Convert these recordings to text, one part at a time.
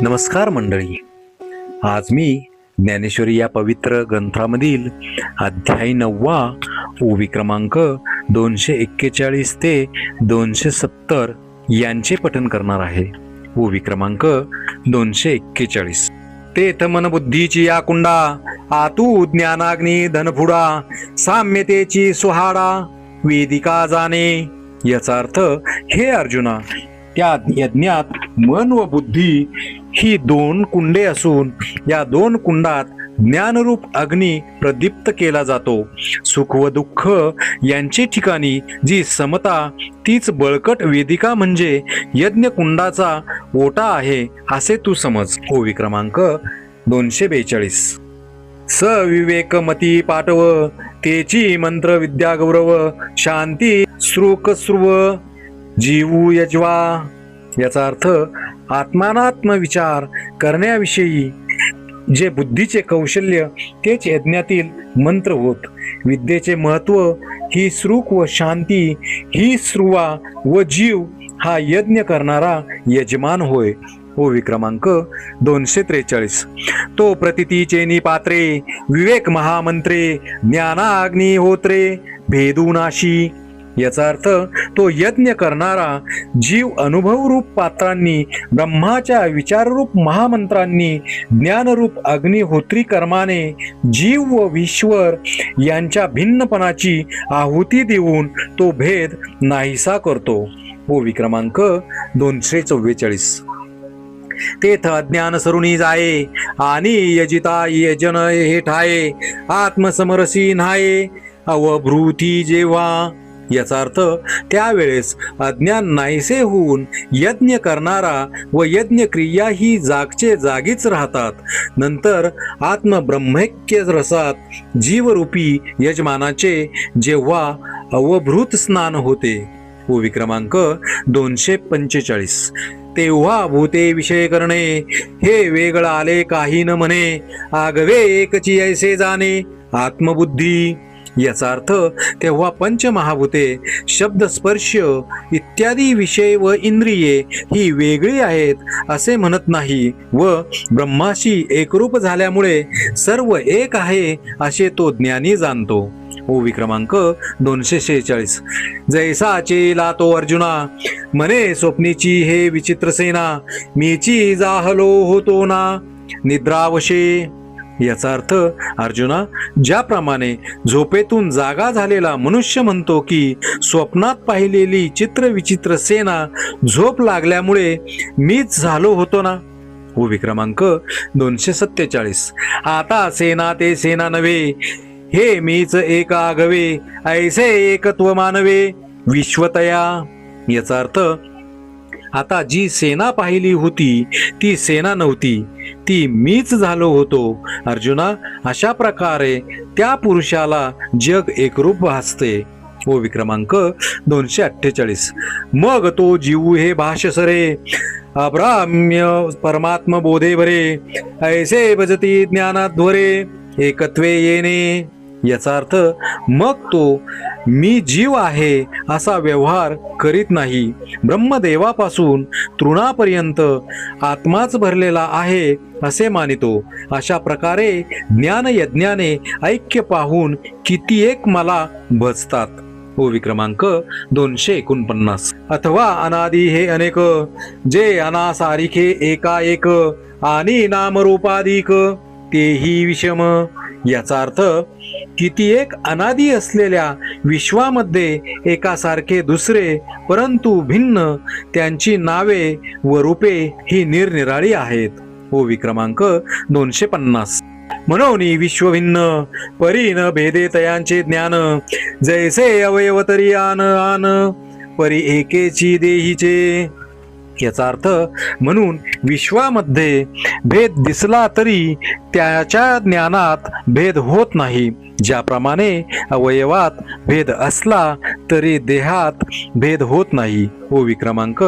नमस्कार मंडळी. आज मी ज्ञानेश्वरी या पवित्र ग्रंथामधील अध्याय 9 ओवी क्रमांक 241 ते 270 यांचे पठन करणार आहे. ओवी क्रमांक 241. तेथ मन बुद्धीची या कुंडा, आतू ज्ञानाग्नी धनफुडा, साम्यतेची सुहाडा वेदिका जाणे. याचा अर्थ, हे अर्जुना, त्या यज्ञात मन व बुद्धी ही दोन कुंडे असून या दोन कुंडात ज्ञानरूप अग्नी प्रदीप्त केला जातो. सुख व दुःख यांचे ठिकाणी जी समता, तीच बळकट वेदिका म्हणजे यज्ञ कुंडाचा ओटा आहे असे तू समज. ओवी क्रमांक 242. सविवेकमती पाटव, तेची मंत्र विद्या गौरव, शांती श्रुक स्रुव जीवू यजवा. याचा अर्थ, आत्मानात्म विचार करण्याविषयी जे बुद्धीचे कौशल्य तेच यज्ञातील मंत्र होत. विद्येचे महत्व ही श्रुक व शांती ही श्रुवा व जीव हा यज्ञ करणारा यजमान होय. ओवी क्रमांक 243. तो प्रतितीचेनी पात्रे, विवेक महामंत्रे, ज्ञानाग्नी होत्रे भेदूनाशी. याचा अर्थ, तो यज्ञ करणारा जीव अनुभवरूप पात्रांनी, ब्रह्माच्या विचाररूप महामंत्रांनी, ज्ञानरूप अग्निहोत्री कर्माने जीव व ईश्वर यांच्या भिन्नपणाची आहुती देऊन तो भेद नाहीसा करतो. ओवी क्रमांक 244. तेथ अज्ञान सरुणी जाये, आणि यजिता यजन हे ठाये, आत्मसमरसी न्हाये अवभृती जेव्हा. याचा अर्थ, त्यावेळेस अज्ञान नाहीसे होऊन यज्ञ करणारा व यज्ञ क्रिया ही जागचे जागीच राहतात. नंतर आत्मब्रह्मैक्य रसात जीवरूपी यजमानाचे जेव्हा अवभृत स्नान होते. ओवी क्रमांक 245. तेव्हा भूते विषय करणे, हे वेगळ आले काही न म्हणे, आगवे एकची ऐसे जाणे आत्मबुद्धी. याचा अर्थ, तेव्हा पंचमहाभूते, शब्द स्पर्श इत्यादी विषय व इंद्रिये ही वेगळी आहेत असे म्हणत नाही व ब्रह्माशी एकरूप झाल्यामुळे सर्व एक आहे असे तो ज्ञानी जाणतो. ओवी क्रमांक 246. जैसा चेला तो अर्जुना, म्हणे स्वप्नीची हे विचित्र सेना, मीची जाहलो होतो ना निद्रावशे. याचा अर्थ, अर्जुना, ज्याप्रमाणे झोपेतून जागा झालेला मनुष्य म्हणतो की स्वप्नात पाहिलेली चित्रविचित्र सेना झोप लागल्यामुळे मीच झालो होतो ना. ओवी क्रमांक 247. आता सेना ते सेना नव्हे, हे मीच एक आगवे, ऐसे एकत्व मानवे विश्वतया. याचा अर्थ, आता जी सेना पाहिली होती ती सेना नव्हती, ती मीच झालो होतो. अर्जुना, अशा प्रकारे त्या पुरुषाला जग एकरूप भासते. ओवी क्रमांक 248. मग तो जीव हे भाष्यसरे, अब्राह्म्य परमात्म बोधे भरे, ऐसे भजती ज्ञानाध्वरे एकत्वे येणे. याचा अर्थ, मग तो मी जीव आहे असा व्यवहार करीत नाही, ब्रह्मदेवापासून तृणापर्यंत आत्माच भरलेला आहे असे मानितो. अशा प्रकारे ज्ञान यज्ञाने ऐक्य पाहून कितीएक मला भजतात. ओवी क्रमांक 249. अथवा अनादी हे अनेक, जे अनासारिखे एकाएक, आणि नामरूपाधिक तेही विषम. याचा अर्थ, कितीएक अनादी असलेल्या विश्वामध्ये एकासारखे दुसरे परंतु भिन्न त्यांची नावे व रूपे ही निरनिराळी आहेत. ओवी क्रमांक 250. म्हणून विश्वभिन्न परी न भेदे तयांचे ज्ञान, जैसे अवयव तरी आन आन परी एकेची देहीचे. याचा अर्थ, म्हणून विश्वामध्ये भेद दिसला तरी त्याच्या ज्ञानात भेद होत नाही. ज्याप्रमाणे अवयवात भेद असला तरी देहात भेद होत नाही. ओवी क्रमांक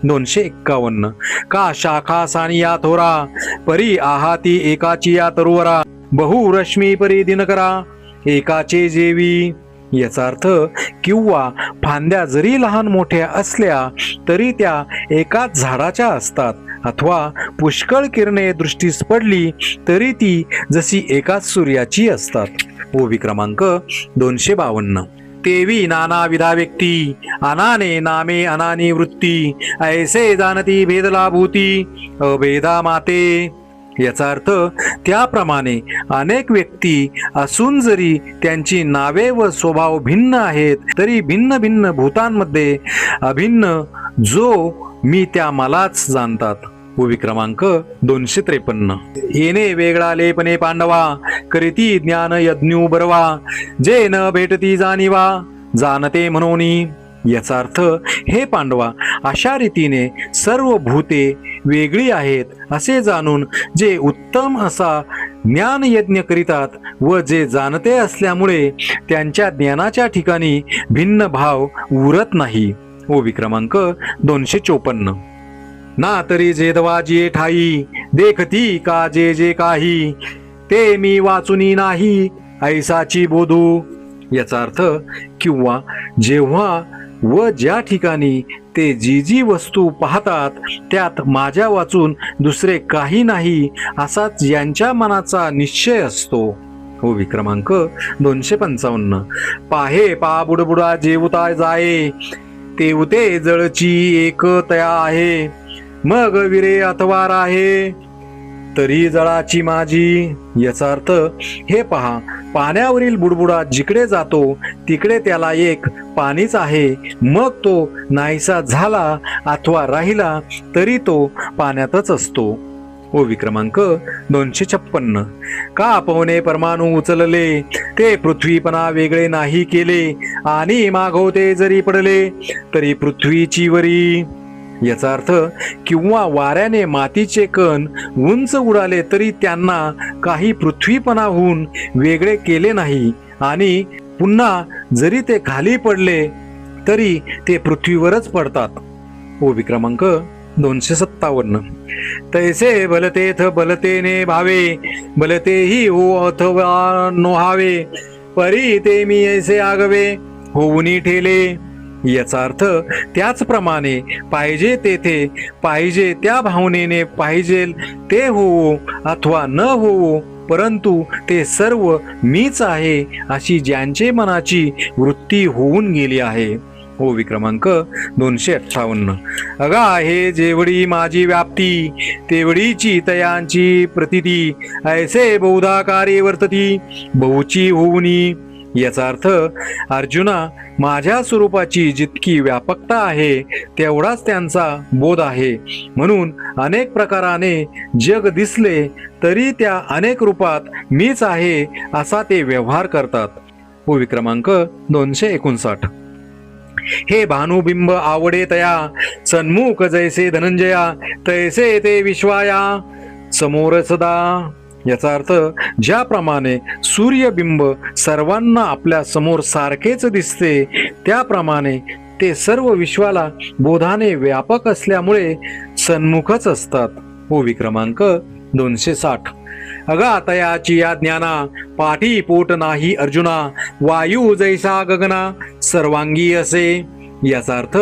251. का शाखा सानिया थोरा, परी आहाती एकाची या तरुवरा, बहुरश्मी परी दिनकरा एकाचे जेवी. याचा अर्थ किंवा फांद्या जरी लहान मोठ्या असल्या तरी त्या एकाच झाडाच्या असतात. अथवा पुष्कळ किरणे दृष्टीस पडली तरी ती जशी एकाच सूर्याची असतात। ओवी क्रमांक 252। तेवी नानाविधा व्यक्ती अनाने नामे अनानी वृत्ती ऐसे जाणती भेदला भूती अभेदा माते। याचा अर्थ त्याप्रमाणे अनेक व्यक्ती असून जरी त्यांची नावे व स्वभाव भिन्न आहेत तरी भिन्न भिन्न भूतांमध्ये अभिन्न जो मी त्या मलाच जाणतात। ओवी क्रमांक 253। येणे वेगळा लेपने पांडवा करीती ज्ञान यज्ञू बरवा जे न भेटती जाणीवा जाणते म्हणोनी। याचा अर्थ हे पांडवा अशा रीतीने सर्व भूते वेगळी आहेत असे जाणून जे उत्तम असा ज्ञान यज्ञ करीतात व जे जाणते असल्यामुळे त्यांच्या ज्ञानाच्या ठिकाणी भिन्न भाव उरत नाही। ओवी क्रमांक 254। ना तरी जेदवा जिये ठाई देखती का जे जे काही ते मी वाचुनी नाही ऐसाची बोधू। याचा अर्थ किंवा जेव्हा व ज्या ठिकाणी ते जी जी वस्तू पाहतात त्यात माझ्या वाचून दुसरे काही नाही असाच यांच्या मनाचा निश्चय असतो। ओवी क्रमांक 255। पाहे पा बुडबुडा जेवता जाये तेवते जळची एक तया आहे मग विरे अथवा राहे तरी जळाची माझी। याचा अर्थ हे पहा पाण्यावरील बुडबुडा जिकडे जातो तिकडे त्याला एक पाणीच आहे मग तो नाहीसा झाला अथवा राहिला तरी तो पाण्यातच असतो। ओवी क्रमांक 256। का पवने परमाणू उचलले ते पृथ्वीपणा वेगळे नाही केले आणि मागवते जरी पडले तरी पृथ्वीची वरी। याचा अर्थ किंवा वाऱ्याने मातीचे कण उंच उडाले तरी त्यांना काही पृथ्वीपणाहून वेगळे केले नाही आणि पुन्हा जरी ते खाली पडले तरी ते पृथ्वीवरच पडतात। ओवी क्रमांक 257। तैसे बलतेथ बलतेने भावे बलतेही हो अथवा नोहावे परी ते मी ऐसे आगवे होऊनी ठेले। याचा अर्थ त्याचप्रमाणे पाहिजे तेथे पाहिजे त्या भावनेने पाहिजे ते होवो अथवा न होवो परंतु ते सर्व मीच आहे अशी ज्यांचे मनाची वृत्ती होऊन गेली आहे। ओवी क्रमांक 258। अगा हे जेवढी माझी व्याप्ती तेवढीची तयांची प्रतिती ऐसे बहुधाकारी वर्तती बहुची होऊनी। याचा अर्थ अर्जुना माझ्या स्वरूपाची जितकी व्यापकता आहे तेवढाच त्यांचा बोध आहे म्हणून अनेक प्रकाराने जग दिसले तरी त्या अनेक रूपात मीच आहे असा ते व्यवहार करतात। ओवी क्रमांक 259। हे भानुबिंब आवडे तया सन्मुख जैसे धनंजया तैसे ते विश्वाया समोर सदा। याचा अर्थ ज्याप्रमाणे सूर्यबिंब सर्वांना आपल्या समोर सारखेच दिसते त्याप्रमाणे ते सर्व विश्वाला बोधाने व्यापक असल्यामुळे सन्मुखच असतात। ओवी क्रमांक 260। अगा तयाची या ज्ञाना पाठी पोट नाही अर्जुना वायू जैसा गगना सर्वांगी असे। याचा अर्थ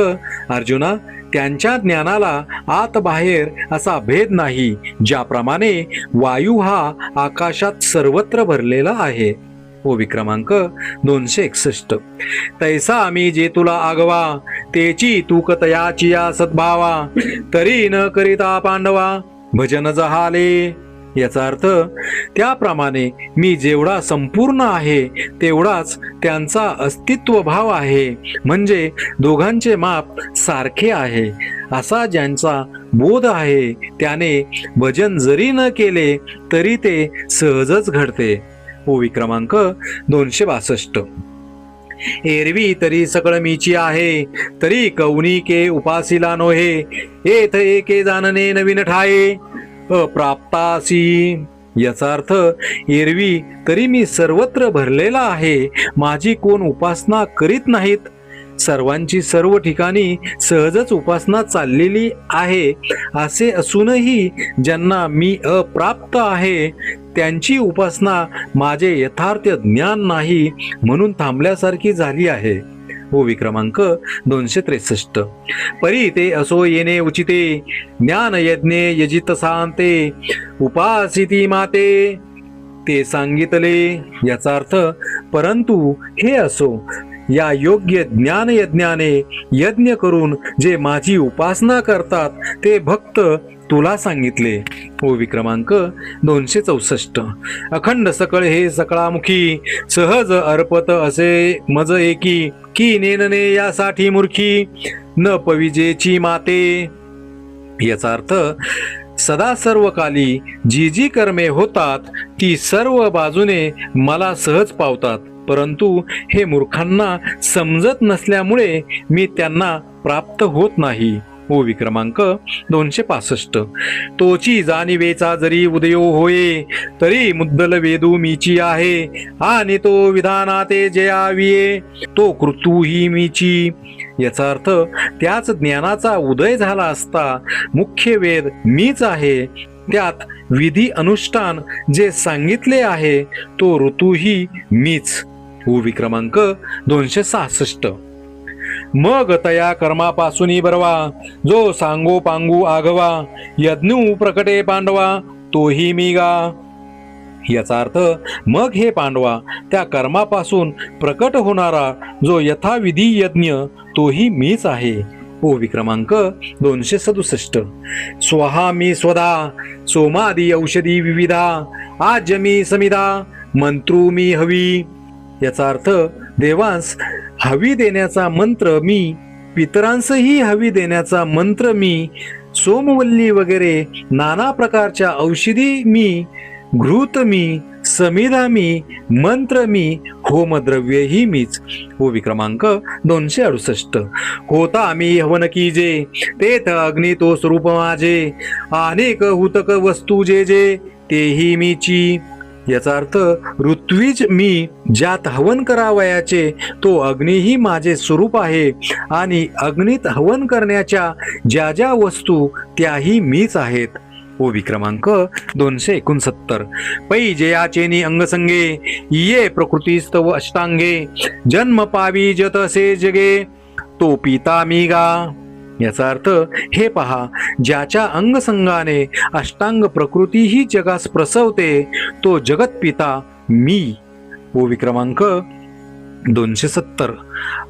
अर्जुना त्यांच्या ज्ञानाला आत बाहेर असा भेद नाही ज्याप्रमाणे वायू हा आकाशात सर्वत्र भरलेला आहे। ओवी क्रमांक 261। तैसा मी जे तुला आगवा तेची तूक तयाची या सद्भावा तरी न करिता पांडवा भजन जहाले। याचा अर्थ त्याप्रमाणे मी जेवढा संपूर्ण आहे तेवढाच त्यांचा अस्तित्व भाव आहे म्हणजे दोघांचे माप सारखे आहे असा ज्यांचा बोध आहे त्याने भजन जरी न केले तरी ते सहजच घडते। ओवी क्रमांक 262। एरवी तरी सकळ मीची आहे तरी कौनिके उपासिला नोहे येथ एके जाणने नवीन ठाये अप्राप्तासी। याचा अर्थ एरवी तरी मी सर्वत्र भरलेला आहे माझी कोण उपासना करीत नाहीत सर्वांची सर्व ठिकाणी सहजच उपासना चाललेली आहे असे असूनही ज्यांना मी अप्राप्त आहे त्यांची उपासना माझे यथार्थ ज्ञान नाही म्हणून थांबल्यासारखी झाली आहे। ओवी क्रमांक 263. परी ते असो येणे उचिते, ज्ञान यज्ञे यजित सांते, उपासिती माते ते सांगितले. याचा अर्थ परंतु हे असो, या योग्य ज्ञान यज्ञाने यज्ञ करून जे माझी उपासना करतात ते भक्त तुला सांगितले. ओवी क्रमांक 264. अखंड सकळ हे सकळामुखी, सहज अर्पत असे मज एकी, की नेनने यासाठी मूर्खी, न पविजेची माते. याचा अर्थ सदा सर्व काली जी जी कर्मे होतात ती सर्व बाजूने मला सहज पावतात, परंतु हे मूर्खांना समजत नसल्यामुळे मी त्यांना प्राप्त होत नाही. ओवी क्रमांक 265. तोची जाणीवेचा जरी उदयो होये, तरी मुद्दल वेदू मीची आहे, आणि तो विधानाते जयाविये, तो कृतूही मीची. याचा अर्थ त्याच ज्ञानाचा उदय झाला असता मुख्य वेद मीच आहे, त्यात विधी अनुष्ठान जे सांगितले आहे तो ऋतूही मीच. ओवी क्रमांक 266. मग तया कर्मापासून बरवा, जो सांगो पांगू आघवा, यज्ञू प्रकटे पांडवा, तोही मी गा. याचा अर्थ मग हे पांडवा, त्या कर्मापासून प्रकट होणारा जो यथाविधी यज्ञ तोही मीच आहे. ओवी क्रमांक 267. स्वहा मी स्वधा, सोमादी औषधी विविधा, आज मी समिधा, मंत्रू मी हवी. याचा अर्थ देवांस हवी देण्याचा मंत्र मी, पितरांसही हवी देण्याचा मंत्र मी, सोमवल्ली वगैरे नाना प्रकारच्या औषधी मी, घृत मी, समिधा मी, मंत्र मी, होमद्रव्यही मीच. ओवी क्रमांक 268. होता मी हवन कीजे, तेथ अग्नी तो स्वरूप माझे, अनेक हुतक वस्तू जे जे तेही मीची. याचा अर्थ ऋत्विज मी, ज्यात हवन करावयाचे तो अग्नीही माझे स्वरूप आहे, आणि अग्नीत हवन करण्याच्या ज्या ज्या वस्तू त्याही मीच आहेत. ओवी क्रमांक 269. पै जयाचेनी अंगसंगे, ये प्रकृतीस्तव अष्टांगे, जन्म पावी जतसे जगे, तो पिता मी गा. याचा अर्थ हे पहा, ज्याच्या अंगसंगाने अष्टांग प्रकृती ही जगास प्रसवते तो जगत पिता मी. ओवी क्रमांक 270.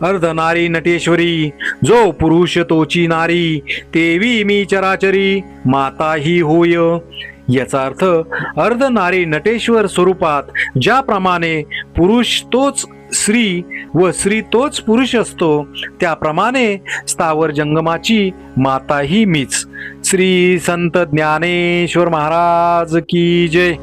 अर्धनारी नटेश्वरी, जो पुरुष तोची नारी, तेवी मी चराचरी, माता ही होय. याचा अर्थ अर्धनारी नटेश्वर स्वरूपात ज्याप्रमाणे पुरुष तोच स्त्री व स्त्री तोच पुरुष असतो, त्याप्रमाणे स्थावर जंगमाची माताही मीच. श्री संत ज्ञानेश्वर महाराज की जय.